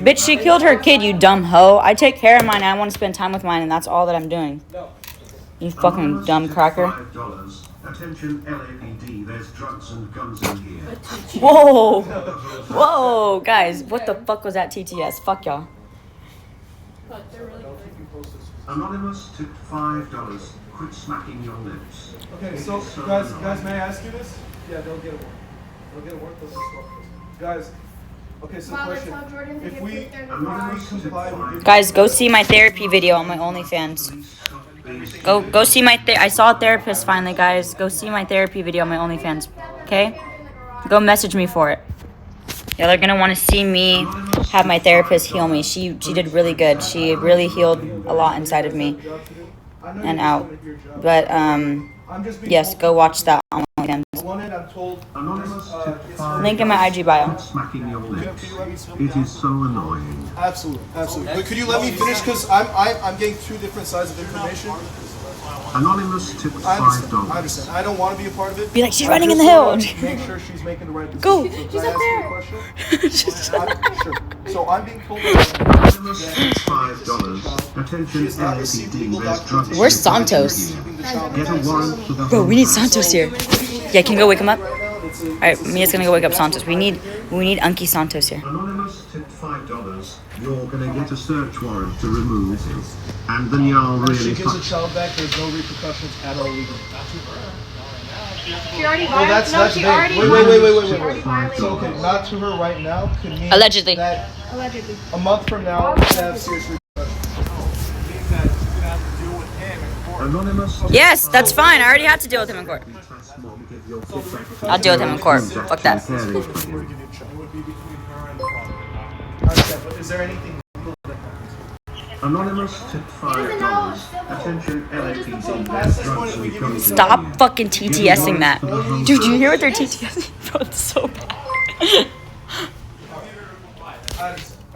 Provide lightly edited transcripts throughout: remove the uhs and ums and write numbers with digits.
Bitch, she killed her kid, you dumb hoe. I take care of mine and I want to spend time with mine, and that's all that I'm doing. You fucking dumb cracker. Attention LAPD, there's drugs and guns in here. Whoa. Whoa, guys. What the fuck was that TTS? Fuck y'all. Anonymous tipped $5. Quit smacking your lips. Okay, so guys, may I ask you this? Yeah, they'll get a warrant. They'll get a warrant. They'll just walk this. Guys, okay, so question: if we comply with Guys, go see my therapy video on my OnlyFans. Go see my I saw a therapist finally, guys. Go see my therapy video on my OnlyFans. Okay? Go message me for it. Yeah, they're gonna want to see me have my therapist heal me. She did really good. She really healed a lot inside of me and out. But yes, go watch that on OnlyFans. Link in my IG bio. Smacking your lips. It is so annoying. Absolutely. But could you let me finish? Because I'm getting two different sides of information. Anonymous tipped $5. I understand. I don't want to be a part of it. Be like, she's running in the hill. Make sure she's making the right decision. Go. So She's up there. Sure. So I'm being told Anonymous tipped $5. Attention LAPD, there's drugs. Where's Santos? Get a warrant for the Bro, we need Santos here. Yeah, can you go wake him up? Alright, Mia's gonna go wake up Santos. We need Unky Santos here. Anonymous tipped $5. You're gonna get a search warrant to remove him. And then y'all if really she gives a child back, there's no repercussions at all legal. She already Well, that's she vague. already Wait. already So, okay, not to her right now could mean Allegedly. that Allegedly. a month from now could have serious Anonymous. Yes, that's fine. I already had to deal with him in court. I'll deal with him in court. Fuck that. But is there anything Anonymous tipped $5. Attention LAPD, there's drugs and guns. Stop fucking TTSing that. Dude, you hear what they're TTSing? Bro, it's so bad.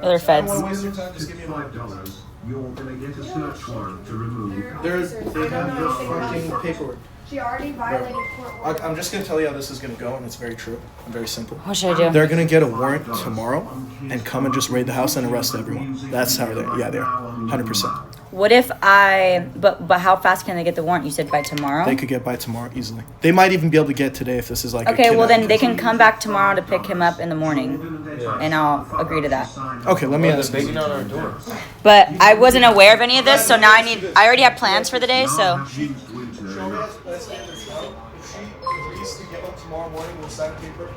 Other feds. $5. You're gonna get a search warrant to remove. they have the fucking paperwork. She already violated court order. I'm just gonna tell you how this is gonna go, and it's very true and very simple. What should I do? They're gonna get a warrant tomorrow and come and just raid the house and arrest everyone. That's how they're 100%. What if but how fast can they get the warrant? You said by tomorrow? They could get by tomorrow easily. They might even be able to get today if this is like Okay, well then they can come back tomorrow to pick him up in the morning. And I'll agree to that. Okay, let me ask Banging you. on our door. But I wasn't aware of any of this, so now I already have plans for the day, so If she agrees to get up tomorrow morning with sign paper,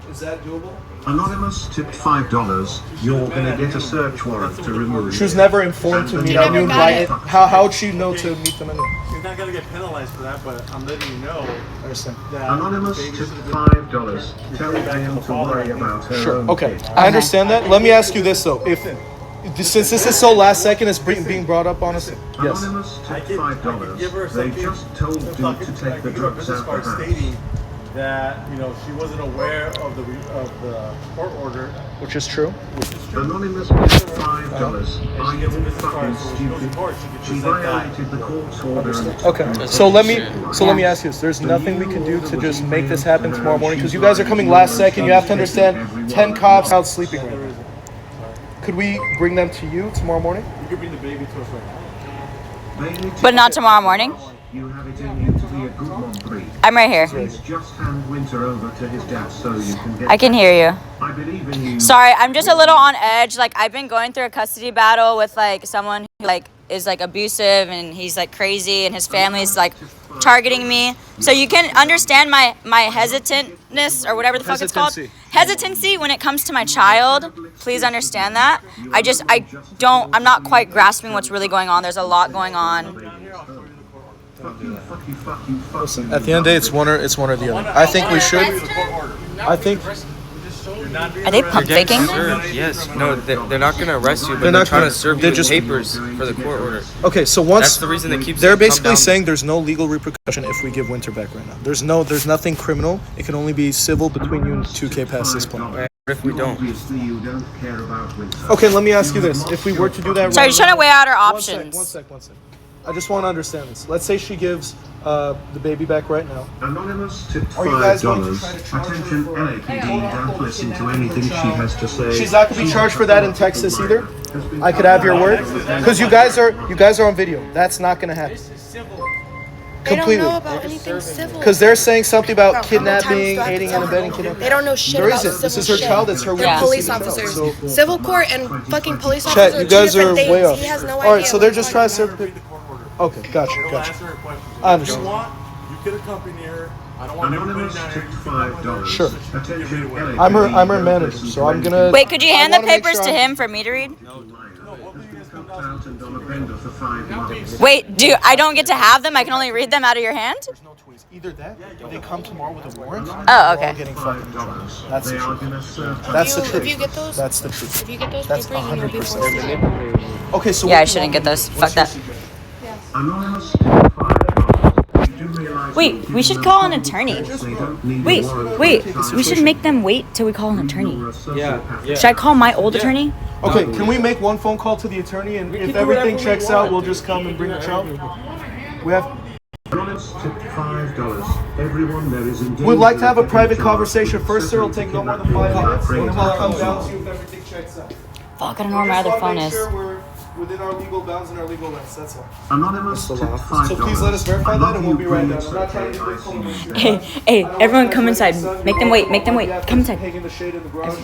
is that doable? Anonymous tipped $5. You're gonna get a search warrant to remove. She was never informed to meet anyone. How'd she know to meet them anyway? She's not gonna get penalized for that, but I'm letting you know I understand. that Anonymous baby's tipped in the $5. Tell them to worry about her own Okay, kid. I understand that. Let me ask you this though: since this is so last second, it's being brought up on us. Yes. Anonymous tipped $5. They just told you to take the drugs out the house. stating that she wasn't aware of the court order, Which is true. which is true. Anonymous tipped $5. And Are she you gets a business fucking card, so when she goes to stupid? court, she can She present that. violated the court's order. and- Okay. So let me ask you this: there's nothing we can do to just make this happen tomorrow morning because you guys are coming last second. You have to understand, 10 cops out sleeping right now. Could we bring them to you tomorrow morning? You can bring the baby to us right now. They need to- but not tomorrow morning. You have it in you to be a good mom breed. I'm right here. Please just hand Winter over to his dad so you can get. I can hear you. I believe in you. Sorry, I'm just a little on edge. Like I've been going through a custody battle with like someone who like is like abusive and he's like crazy and his family's like targeting me. So you can understand my hesitantness or whatever the fuck it's called. Hesitancy when it comes to my child. Please understand that. I'm not quite grasping what's really going on. There's a lot going on. Listen, at the end of the day, it's one or the other. I think we should. I think. Are they pump faking? Yes. No, they're not going to arrest you, but They're they're not trying gonna- to serve they're you just- papers for the court order. Okay, so once That's the reason they keep they're saying, "Come basically down." saying there's no legal repercussion if we give Winter back right now. There's nothing criminal. It can only be civil between you and 2K past this point. What if we don't? Obviously, you don't care about Winter. Okay, let me ask you this: if we were to do that, Sorry, right just trying to weigh out our now- options. One sec. I just want to understand this. Let's say she gives the baby back right now. Anonymous tipped Are you guys going to $5. try to charge her Attention for- LAPD, don't listen to anything she has to say. She's not going to be charged for that in Texas either. I could have your word, because you guys are on video. That's not going to happen. They Completely. don't know about anything civil. Because they're saying something about Bro, how many times kidnapping, do I have to aiding tell and her? abetting kidnapping. They don't know shit There about isn't. civil This is her shit. child. It's her They're right to police see the child. officers. So, Civil court and fucking police officers Chet, are you two guys are different way things. off. He has no All idea. right, so they're just trying to serve. Read the court order. Okay, gotcha, It'll gotcha. answer her question. I If you understand. want, you could accompany her. I don't want everybody Anonymous down here. tipped You can have one. $5. Sure. Attention LAPD, I'm her don't manager, listen so to I'm gonna. Wait, could you hand I the wanna make papers sure to I'm- him for me to read? Out and on a bender for 5 months. Wait, I don't get to have them? I can only read them out of your hand? There's no tweets. Either that, or they come tomorrow with a warrant. Oh, we're all okay. getting fucking in trouble. $5. That's They the are truth. gonna serve That's the If truth. you get those, That's the truth. if you get those That's papers, then you'll be 100%. forced to. Okay, so Yeah, what I do you shouldn't want get me to those. do? Fuck What's your that. secret? Anonymous tipped $5. You do realize Wait, you're we should giving call them an attorney. They don't need a Wait, warrant wait, for the we should make them wait till we call an attorney. You're a sociopath. Yeah. Should I call my old attorney? Okay, can we make one phone call to the attorney, and if everything checks out, we'll just come and bring the child? We have. Anonymous tipped $5. Everyone there is in danger. We'd like to have a of private getting conversation charged first, sir. It'll with take no more than kidnapping 5 minutes, or and then we'll come rape. down to you if everything checks out. Fuck, I don't know where my other phone is. Make sure we're within our legal bounds and our legal rights. That's all. Anonymous tipped $5. So please let us verify I that, love and we'll you, be right brilliant down. I'm not trying to secretary. get phone numbers. Hey, hey, everyone come inside. Make them wait, make them wait. Come inside. Hang in the shade in the garage.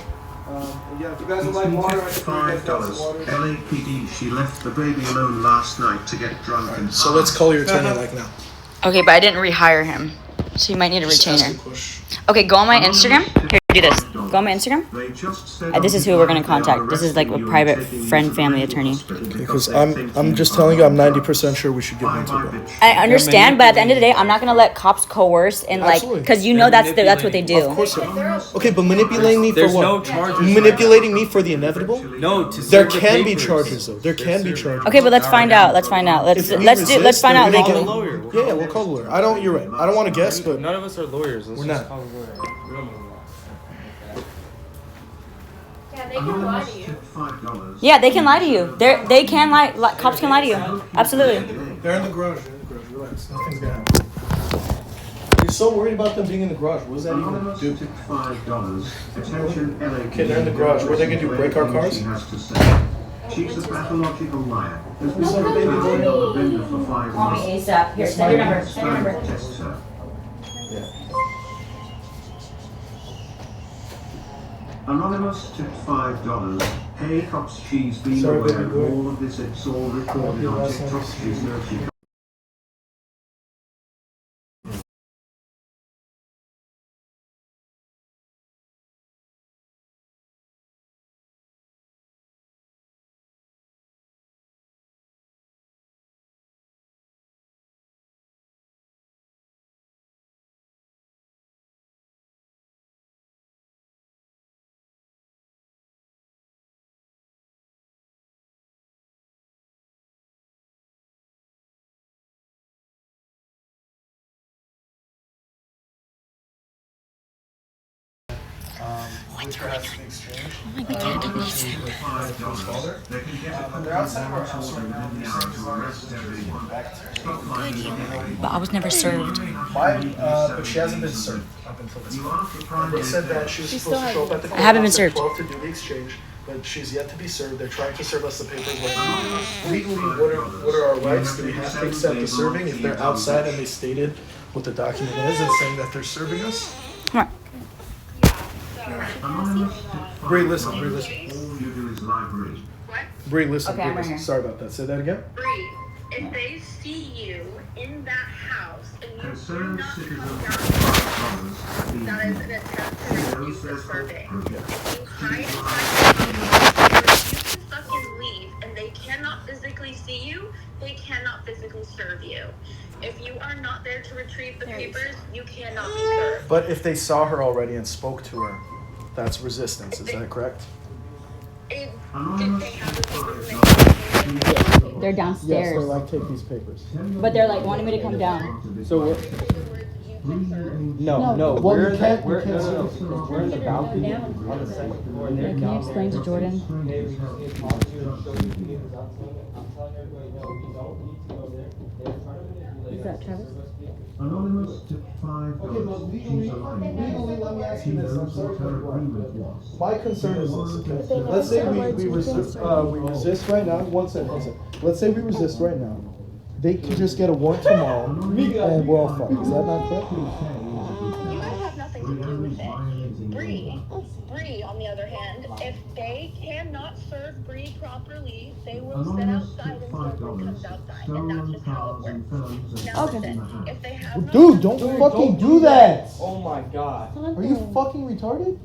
Yeah, if you guys would like water, I can bring you guys down some $5. water. LAPD, she left the baby alone last night to get drunk and So let's call your attorney like now. Okay, but I didn't rehire him. So you might need a Just ask retainer. a question. Okay, go on my Instagram. Here, do this. Go on my Instagram. They just said This is who we're gonna contact. This is like a private friend, family attorney. Because I'm just telling you, I'm 90% sure we should give them to them. I understand, but at the end of the day, I'm not gonna let cops coerce and like, Absolutely. because you know that's what they do. Of course. Okay, but manipulating me for There's what? no charges. Manipulating me for the inevitable? No, to There serve the can be papers. charges though. There can be charges. Okay, but let's find out. Let's find out. Let's If we let's resist, find they're out gonna legally. get- lawyer. Yeah, we'll call the lawyer. I don't. You're right. I don't want to guess, but None of us are lawyers. Let's We're just not. call a lawyer. We don't know law. Yeah, they can lie to you. $5. Yeah, they can lie to you. They can lie. Cops can lie to you. Absolutely. they're in the garage. They're in the garage. Relax. Nothing's gonna happen. You're so worried about them being in the garage. What does that even Anonymous do? tipped $5. Attention LAPD. Okay, they're in the garage. What are they gonna do, break our cars? She has to say. She's a pathological liar. Has been found on the bender for 5 Call me months. ASAP. Here, send your number. Send your number. Tests her. Anonymous tipped $5. Hey cops, she's been Sorry, aware baby of boy. all of this. It's all recorded on last time TikTok. we She's no she. They're outside of our house right now. But I was never served. But she hasn't been served up until this point. They said that she was supposed to show up at the I haven't been courthouse served. at 12 to do the exchange, but she's yet to be served. They're trying to serve us the papers right now. Legally, what are our rights? Do we have to accept the serving if they're outside and they stated what the document is and saying that they're serving us? Come on. Bree, listen. All you do is library. Bree, listen. Okay, I'm right listen. here. Sorry about that. Say that again. Bree, if they see you in that house and you do Concerned not come citizens down, of that is an attempt to refuse the survey. Group. If you hide inside the house, you refuse to fucking leave, and they cannot physically see you, they cannot physically serve you. If you are not there to retrieve the papers, you cannot be served. But if they saw her already and spoke to her, that's resistance. Is that correct? Did Anonymous they have the papers tipped and they $5. They're downstairs. like take these papers. But they're like wanting me to come down. So what? you No, no. Well, we're you in can't- the, we're, you can't no, no, see no. We're in the balcony on the second floor. And they're Can you down explain there. to Jordan? Hey, we just need to talk to you and show you the papers. I'm telling everybody, no, we don't need to go there. They're trying to manipulate Is that us. Travis? Anonymous took $5. Okay, but legally, She's alive. legally, let me ask She you this. I'm knows sorry what to her interrupt. agreement was. My concern is this, okay? Let's say we resist right now. One second. Let's say we resist right now. They can just get a warrant tomorrow, and we're all fucked. Is that not correct? You guys have nothing to do with it. Bree, on the other hand, if they cannot serve Bree properly, they will sit outside until Bree comes outside, and that's just how it works. Now Okay. listen, if they have no Dude, don't fucking do that! Oh my god. Are you fucking retarded?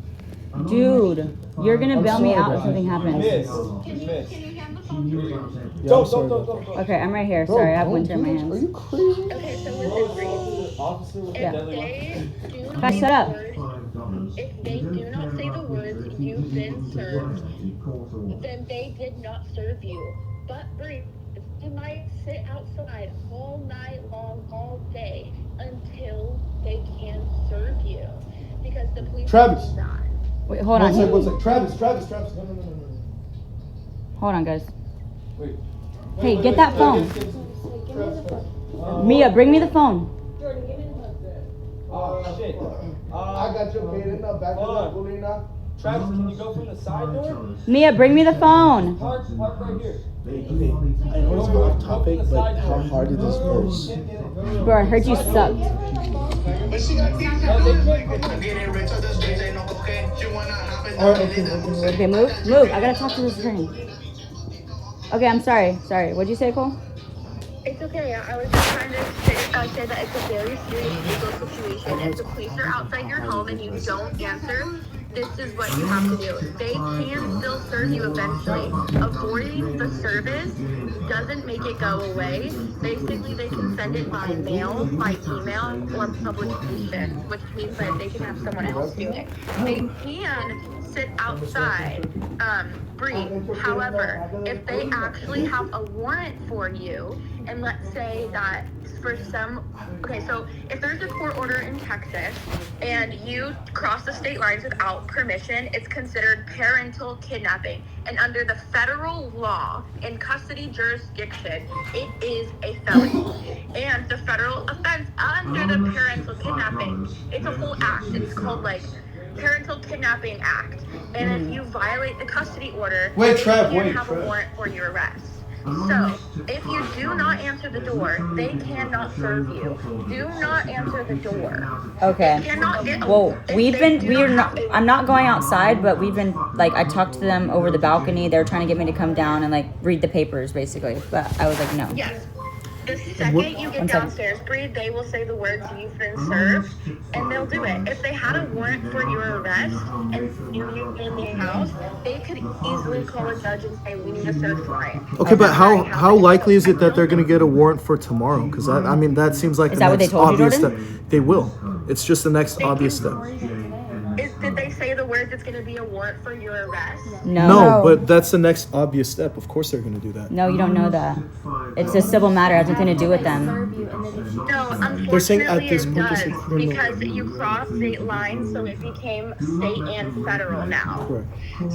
Dude, you're gonna I'm bail me sorry, out if guys. something happens. Miss. Can you Miss. hand the phone to me? Yeah, I'm sorry. Don't. Okay, I'm right here. Bro, Sorry, I have don't winter in my do that. hands. Are you crazy? Okay, so listen, Bree. Officer with Yeah. the If deadly they weapon. do Guys, say shut up. the words, if they do not say the words, you've been served, then they did not serve you. But Bree, you might sit outside all night long, all day, until they can serve you. Because the police Travis. will not. Wait, hold One on. sec. Travis. No. Hold on, guys. Wait. Hey, get that phone. Mia, bring me the phone. Jordan, give me the phone. Oh shit. I got you. Okay, then now back to Hold the on. bully now. Travis, can you go from the side door? Mia, bring me the phone. Park right here. I know it's off topic, but how hard it is first. Bro, I heard you sucked. Alright, okay. Okay, move. I gotta talk to this attorney. Okay, I'm sorry. What'd you say, Cole? It's okay. I was just trying to say that it's a very serious legal situation. If the police are outside your home and you don't answer, this is what you have to do. They can still serve you eventually. Avoiding the service doesn't make it go away. Basically, they can send it by mail, by email, or publication, which means that they can have someone else do it. They can sit outside, Bree. However, if they actually have a warrant for you, and let's say that for some, okay, so if there's a court order in Texas and you cross the state lines without permission, it's considered parental kidnapping. And under the federal law in custody jurisdiction, it is a felony. And the federal offense under the parental kidnapping, it's a whole act. It's called like Parental Kidnapping Act. And if you violate the custody order, Wait, they Trev, can wait, have a Trev. warrant for your arrest. So, if you do not answer the door, they cannot serve you. Do not answer the door. Okay. Well, I'm not going outside, but we've been, like, I talked to them over the balcony. They were trying to get me to come down and, like, read the papers, basically. But I was like, no. Yes. The second you get downstairs, Bree, they will say the words "you've been served," and they'll do it. If they had a warrant for your arrest and you were in the house, they could easily call a judge and say, "We need a search warrant." Okay, but how likely is it that they're gonna get a warrant for tomorrow? Because I mean that seems like Is the that what they next told you, obvious Jordan? step. They will. It's just the next obvious step. Did they say the words "it's going to be a warrant for your arrest"? No, but that's the next obvious step. Of course they're gonna do that. No, you don't know that. It's a civil matter. It has nothing to do with them. No, They're saying at unfortunately this it point it's a does, criminal. because you crossed state lines, so it became state and federal now. Correct.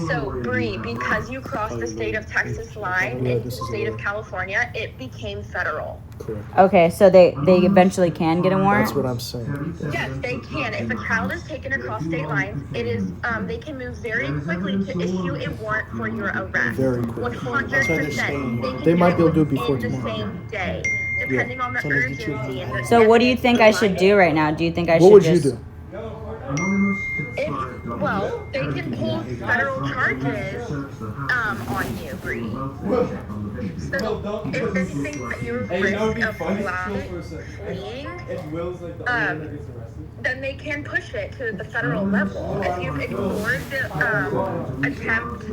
So, Bree, because you crossed the state of Texas line Yeah, into this the is state a- of California, it became federal. Correct. Okay, so they eventually can get a warrant? That's what I'm saying. Yes, they can. If a child is taken across state lines, it is they can move very quickly to issue a warrant for your arrest. Very quick. 100%. They might be able to do it within before the tomorrow. same day, depending on the urgency. And the So what do you think I should evidence do right now? Do you think I should What would just... you do? Well, they can pull federal charges on you, Bree. So if they think that you're Hey, you know, it'd be risk of funny for a second. fleeing, If Will's like the only one that gets arrested. then they can push it to the federal level. If you've ignored the attempt,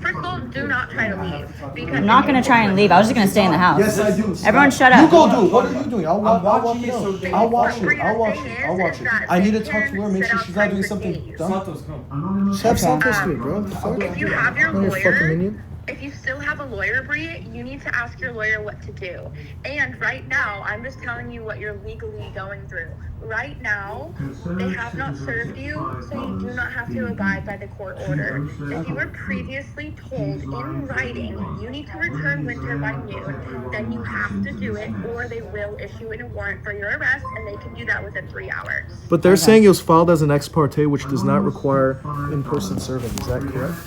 first of all, do not try to leave. Because I'm not going to try and leave. I was just going to stay in the house. Yes, I do. Everyone shut You up. go do it. What are you doing? I'll watching walk you, it so out. they- I'll watch Bree, it. I'll the watch thing it. is, I'll watch is it. that I need to they talk to her, can make sit sure she's not doing outside for something days. dumb. Santos, come. Just have Santos do it, bro. What the fuck? If you have your I'm your fucking lawyer, minion. If you still have a lawyer, Bree, you need to ask your lawyer what to do. And right now, I'm just telling you what you're legally going through. Right now, they have not served you, so you do not have to abide by the court order. If you were previously told in writing you need to return Winter by noon, then you have to do it, or they will issue a warrant for your arrest, and they can do that within 3 hours. But they're saying it was filed as an ex parte, which does not require in-person serving. Is that correct?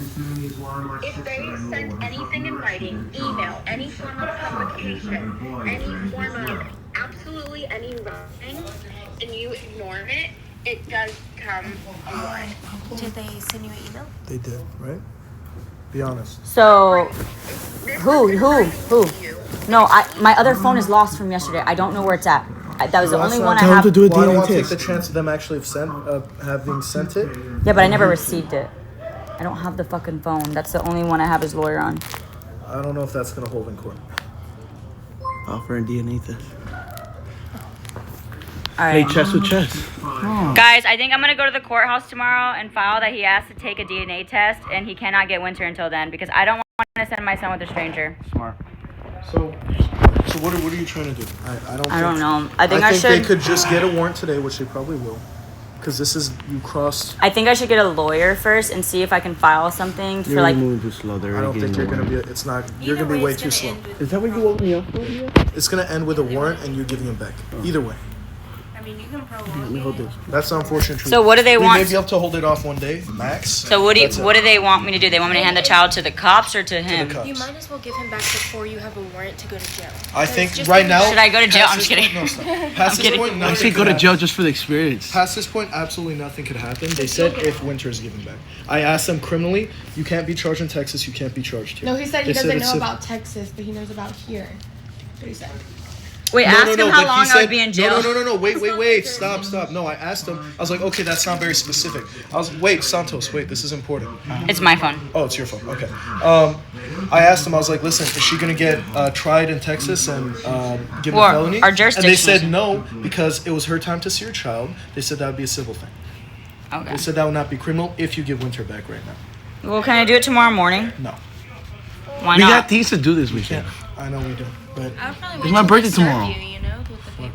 If they send anything in writing, email, any form of publication, any form of absolutely any writing, and you ignore it, it does come a warrant. Did they send you an email? They did, right? Be honest. So, This who? is in writing to you. No, my other phone is lost from yesterday. I don't know where it's at. That was the only one I Tell them have. to do a DNA I don't want to take the chance of them actually having sent it. Yeah, but I never received it. I don't have the fucking phone. That's the only one I have his lawyer on. I don't know if that's gonna hold in court. Offer a DNA test. All right. Hey, chest with chest. Guys, I think I'm going to go to the courthouse tomorrow and file that he has to take a DNA test and he cannot get Winter until then because I don't want to send my son with a stranger. Smart. So what are you trying to do? I don't know. I think they could just get a warrant today, which they probably will. Because this is, you crossed. I think I should get a lawyer first and see if I can file something for You're like. moving too slow. I don't think you're going to be, it's not, you're going to be way too slow. Is that what you woke me up for? It's going to end with a warrant and you giving him back. Either way. I mean, you can prolong Let me hold this. That's the unfortunate truth. So what do they We want? may be able to hold it off one day, max. So what do they want me to do? They want me to hand the child to the cops or to him? cops. You might as well give him back before you have a warrant to go to jail. I think Just right because- now. Should I go to jail? past I'm just this kidding. point- No, stop. Past this kidding. point, I nothing say go could to jail happen. just for the experience. Past this point, absolutely nothing could happen. They said if Winter is given back. I asked them criminally, you can't be charged in Texas, you can't be charged here. No, he said he They doesn't it's know civil. about Texas, but he knows about here. That's what he said. Wait, ask him how but he long I said- would be in jail. No, wait, stop. No, I asked him, I was like, okay, that's not very specific. Wait, Santos, this is important. It's my phone. Oh, it's your phone, okay. I asked him, I was like, listen, is she gonna get tried in Texas and given Well, a felony? our And jurisdiction they said is- no, because it was her time to see her child. They said that would be a civil thing. Okay. They said that would not be criminal if you give Winter back right now. Well, can I do it tomorrow morning? No. Why We not? got things to do this weekend. I know we do, but I would probably It's my birthday tomorrow.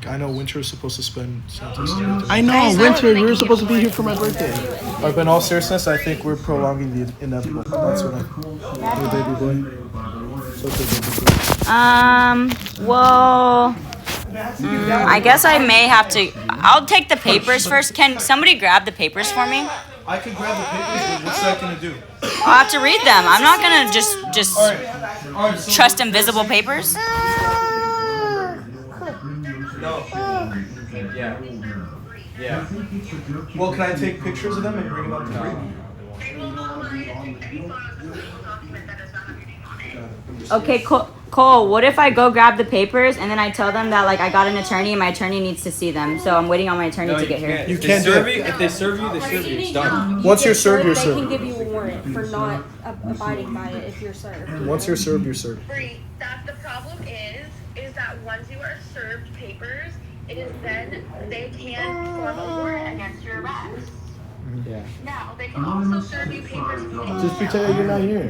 I know Winter is supposed to spend Santos' birthday. I know, Winter, we were supposed to be here for my birthday. But in all seriousness, I think we're prolonging the inevitable. That's what Your baby boy. It's okay, baby boy. Well, I guess I may have to. I'll take the papers first. Can somebody grab the papers for me? I can grab the papers, but what's that gonna do? I'll have to read them. I'm not gonna just All right, so trust invisible papers. Yeah. Well, can I take pictures of them and bring them up to you? They will not allow you to take any photos of any document that does not have your name on it. Okay, Cole, what if I go grab the papers and then I tell them that like I got an attorney and my attorney needs to see them, so I'm waiting on my attorney to get here. You can't do it. If they serve you, they serve you. It's done. Once you're served, you're They served. can give you a warrant for not abiding by it if you're served. Once you're served, you're served. Bree, that the problem is that once you are served papers, it is then they can form a warrant against your arrest. Yeah. Now, they can also serve you papers via Just pretend that you're not here.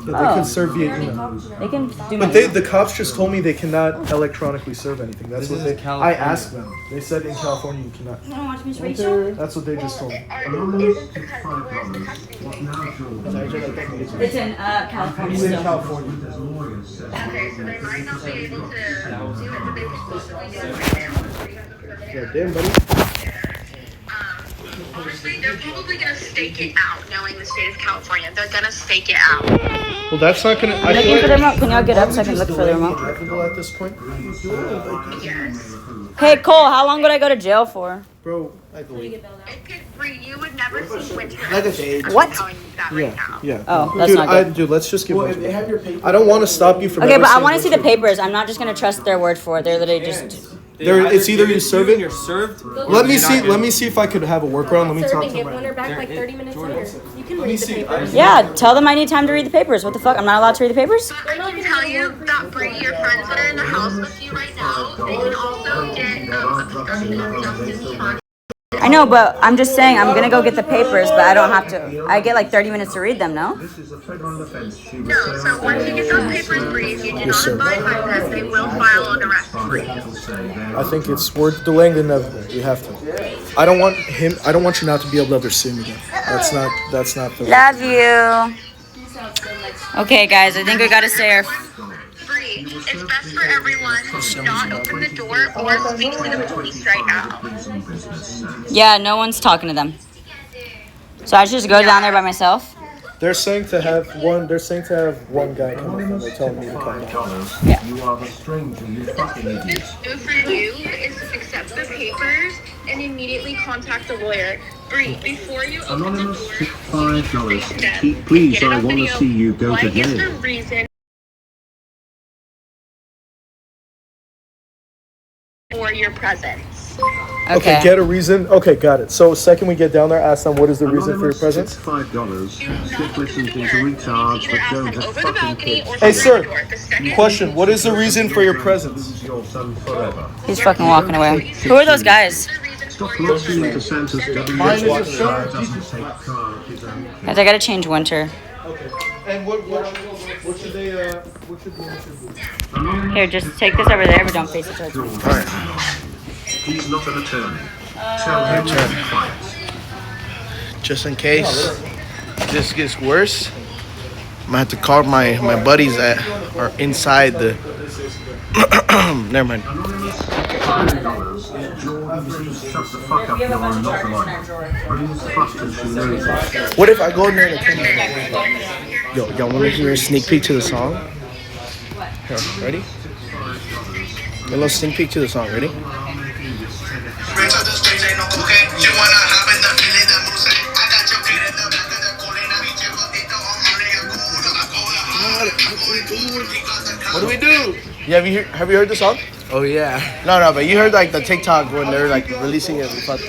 They can serve via email. They can do But my the cops just told me they cannot electronically serve anything. That's This what is I California. asked them. They said in California you cannot. That's what they just told me. Isn't the where's the custody case? It's in California He's in still. California. Okay, so they might not be able to do it, but they can possibly do it right now. So you have a permanent Yeah, damn, buddy. Honestly, they're probably gonna stake it out, knowing the state of California. They're gonna stake it out. Well, that's not gonna. I Looking for the remote. Can y'all get up so I can look for the remote? inevitable at this point, Yes. Hey, Cole, how long would I go to jail for? bro. It could, Bree, you would never see Winter. Like a day. I'm What? telling you that right now. Yeah. Oh, that's dude, not good. dude, let's just give. Well, Winter if they back. have your paper. I don't want to stop you from. Okay, ever but I saying want to see the Winter. papers. I'm not just gonna trust their word for it. They're literally just. It's either you serve it. You're served. Let me see. Let me see if I could have a workaround. Let me Served talk and to give them. Winter back like 30 minutes later. You can read the see. papers. Yeah, tell them I need time to read the papers. What the fuck? I'm not allowed to read the papers? But I can tell you that Bree, your friends that are in the house with you right now, they can also get a obstruction of justice charge I know, but I'm just saying I'm gonna go get the papers, but I don't have to. I get like 30 minutes to read them, no? This is a federal offense. No, so once you get those papers briefed, you do Yes, not sir. abide by them, they will file an arrest warrant. I think it's worth delaying the inevitable. We have to. I don't want you not to be able to ever see him again. That's not the Love you. Okay, guys, I think we gotta say our. Bree, it's best for everyone to not open the door or speak to the police right now. Yeah, no one's talking to them. So I should just go down there by myself. They're saying to have one guy come in and they're telling me to come down. Yeah. You are the stranger, you fucking idiot. Do for you is accept the papers and immediately contact the lawyer. Bree, before you open Anonymous, the tip door, $5. Please, get it I on want to video. see you go What to is the jail. reason for your presence? Okay, get a reason. Okay, got it. So second we get down there, ask them what is the reason for your Anonymous, presence. tip $5. Stick listening to retards that don't have Over the fucking balcony kids. or Hey, through sir. the door. The second Question, what is the reason for your presence? Lose your son forever. He's fucking walking away. Who are those guys? Stop listening to Santa's W. Mine is a Doesn't shirt. take car of his own. Guys, I gotta change winter. Okay. And what should they what should be? Here, just take this over there, but don't face it towards me. He's not an attorney. Tell him to be quiet. Just in case this gets worse, I'm gonna have to call my buddies that are inside the. Never mind. $5. Jordan, shut the fuck up, you're not a lawyer. Bree's fucked and she knows it. What if I go in there and come Yo, y'all want to hear a sneak peek to the song? Here, ready? A little sneak peek to the song. Ready? What do we do? Yeah, have you heard the song? Oh yeah. No, but you heard like the TikTok when they're like releasing it. Fuck.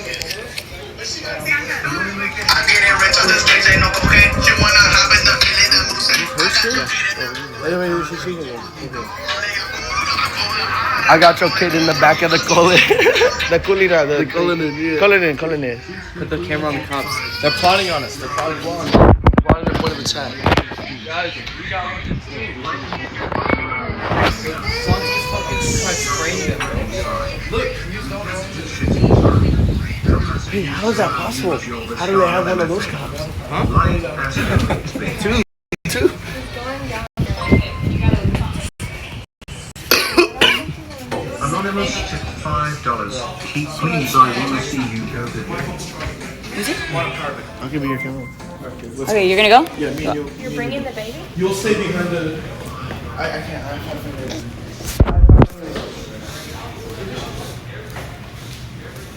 I got your kid in the back of the colon. The culina. The colon. Colon. Put the camera on the cops. They're plotting on us. They're plotting on us. Plotting their point of attack. Guys, we got one to Someone just fucking tried spraying them, bro. Look, use no Hey, how is that possible? How do they have one of those cops? Two. Anonymous, tip $5. Please, I want to see you go to jail. I'll give you your camera. Okay, you're gonna go? Yeah, me and you. You're bringing the baby? You'll stay behind the. I can't. I can't figure it.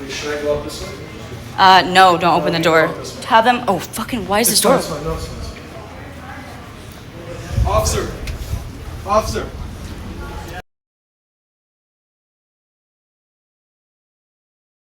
Wait, should I go up this way? No, don't open the door. Have them. Oh, fucking, why is this door? It's fine. No, it's fine. Officer.